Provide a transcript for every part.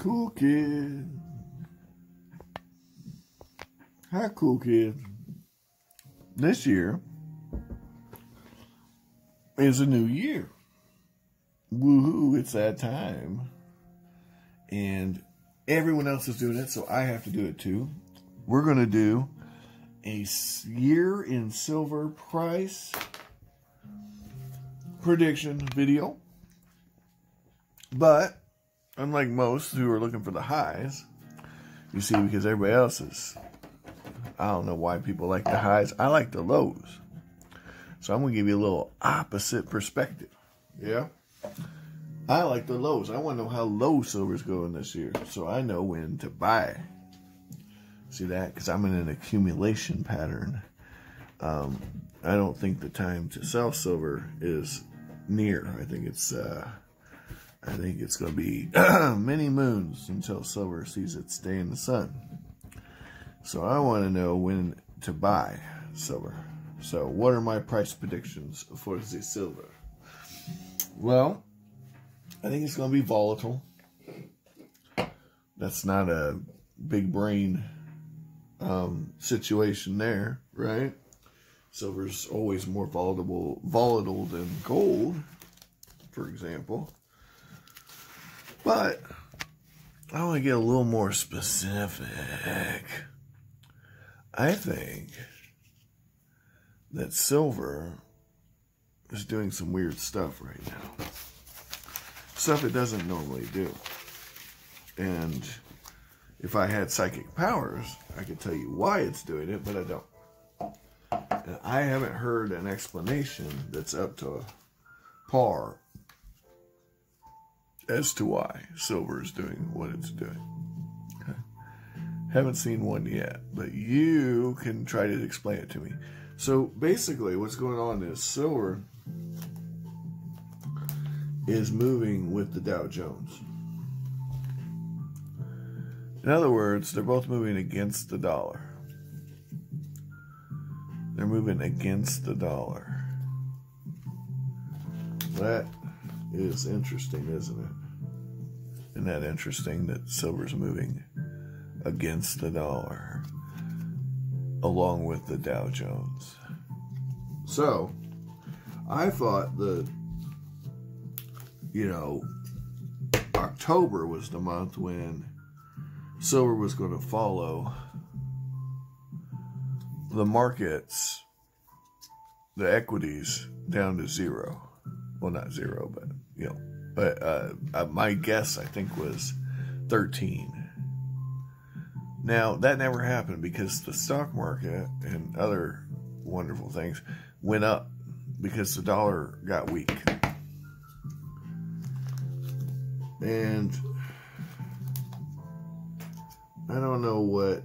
Cool kid. Hi, cool kid. This year is a new year. Woohoo, it's that time. And everyone else is doing it, so I have to do it too. We're going to do a year in silver price prediction video. But unlike most who are looking for the highs, you see, because everybody else is, I don't know why people like the highs. I like the lows. So I'm going to give you a little opposite perspective. Yeah? I like the lows. I want to know how low silver's going this year, so I know when to buy. See that? Because I'm in an accumulation pattern. I don't think the time to sell silver is near. I think it's going to be many moons until silver sees its day in the sun. So I want to know when to buy silver. So what are my price predictions for the silver? Well, I think it's going to be volatile. That's not a big brain situation there, right? Silver's always more volatile than gold, for example. But I want to get a little more specific. I think that silver is doing some weird stuff right now. Stuff it doesn't normally do. And if I had psychic powers, I could tell you why it's doing it, but I don't. And I haven't heard an explanation that's up to par as to why silver is doing what it's doing. Okay. Haven't seen one yet, but you can try to explain it to me. So basically what's going on is silver is moving with the Dow Jones. In other words, they're both moving against the dollar. They're moving against the dollar. That is interesting, isn't it? Isn't that interesting that silver's moving against the dollar along with the Dow Jones? So, I thought that, October was the month when silver was going to follow the markets, the equities, down to zero. Well, not zero, but, my guess, I think, was 13. Now, that never happened because the stock market and other wonderful things went up because the dollar got weak. And I don't know what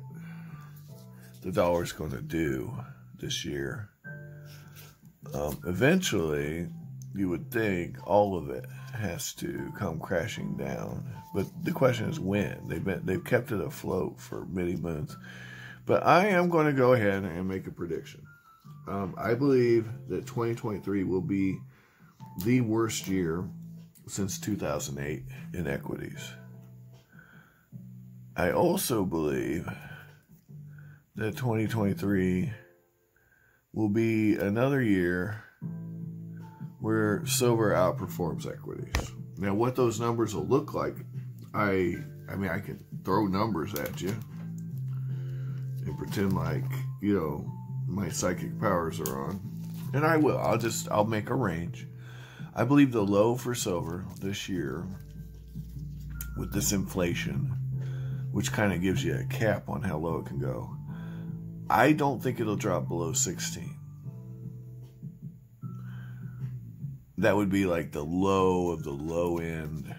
the dollar's going to do this year. Eventually, you would think all of it has to come crashing down. But the question is when. They've kept it afloat for many months. But I am going to go ahead and make a prediction. I believe that 2023 will be the worst year since 2008 in equities. I also believe that 2023 will be another year where silver outperforms equities. Now, what those numbers will look like, I can throw numbers at you and pretend like, my psychic powers are on. And I will. I'll make a range. I believe the low for silver this year, with this inflation, which kind of gives you a cap on how low it can go, I don't think it'll drop below 16. That would be like the low of the low end,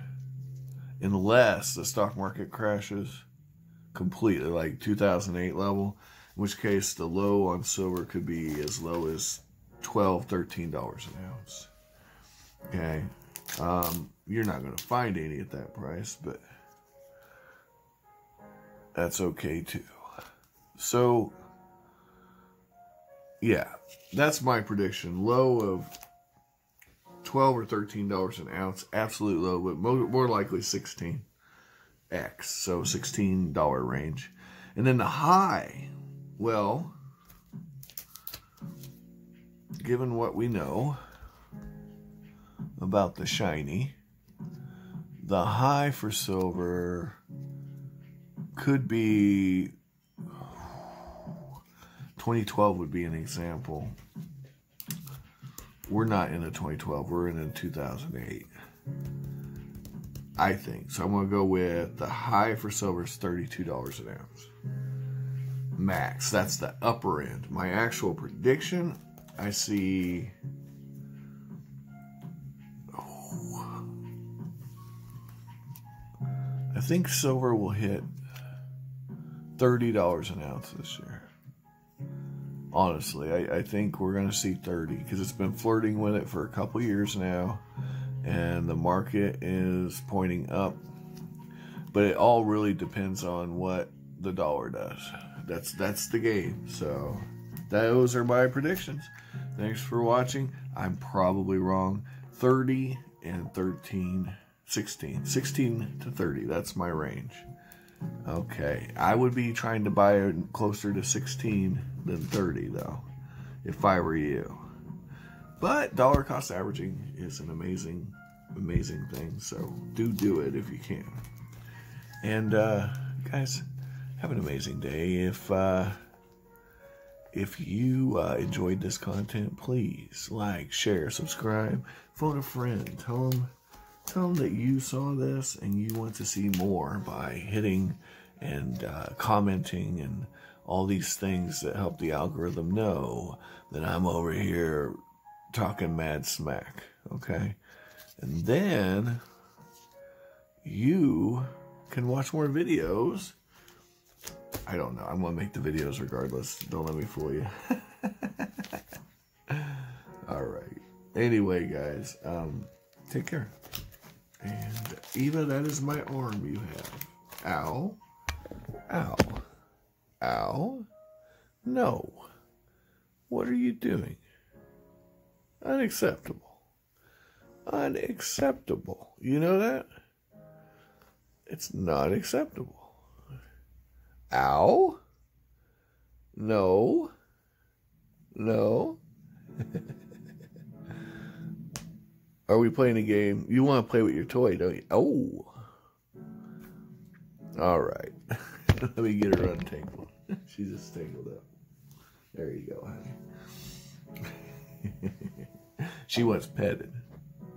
unless the stock market crashes completely, like 2008 level, in which case the low on silver could be as low as $12, $13 an ounce. Okay, you're not going to find any at that price, but that's okay too. So, yeah, that's my prediction. Low of $12 or $13 an ounce, absolute low, but more likely 16. X, so $16 range. And then the high, well, given what we know about the shiny, the high for silver could be 2012 would be an example. We're not in a 2012, we're in a 2008. I think. So I'm going to go with the high for silver is $32 an ounce. Max, that's the upper end. My actual prediction, I see... I think silver will hit $30 an ounce this year. Honestly, I think we're going to see 30 because it's been flirting with it for a couple years now. And the market is pointing up, but it all really depends on what the dollar does. That's the game. So those are my predictions. Thanks for watching. I'm probably wrong. 30 and 13, 16 to 30. That's my range. Okay, I would be trying to buy it closer to 16 than 30 though, if I were you. But dollar cost averaging is an amazing thing. So do it if you can. And guys, have an amazing day. If you enjoyed this content, please like, share, subscribe, phone a friend, tell them that you saw this and you want to see more by hitting and commenting and all these things that help the algorithm know that I'm over here talking mad smack, okay? And then you can watch more videos. I don't know. I'm going to make the videos regardless. Don't let me fool you. All right. Anyway, guys, take care. And Eva, that is my arm you have. Ow. Ow. Ow. No. What are you doing? Unacceptable. Unacceptable. You know that? It's not acceptable. Ow. No. No. Are we playing a game? You want to play with your toy, don't you? Oh. All right. Let me get her untangled. She's just tangled up. There you go, honey. She wants petted.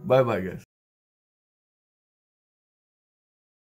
Bye-bye, guys.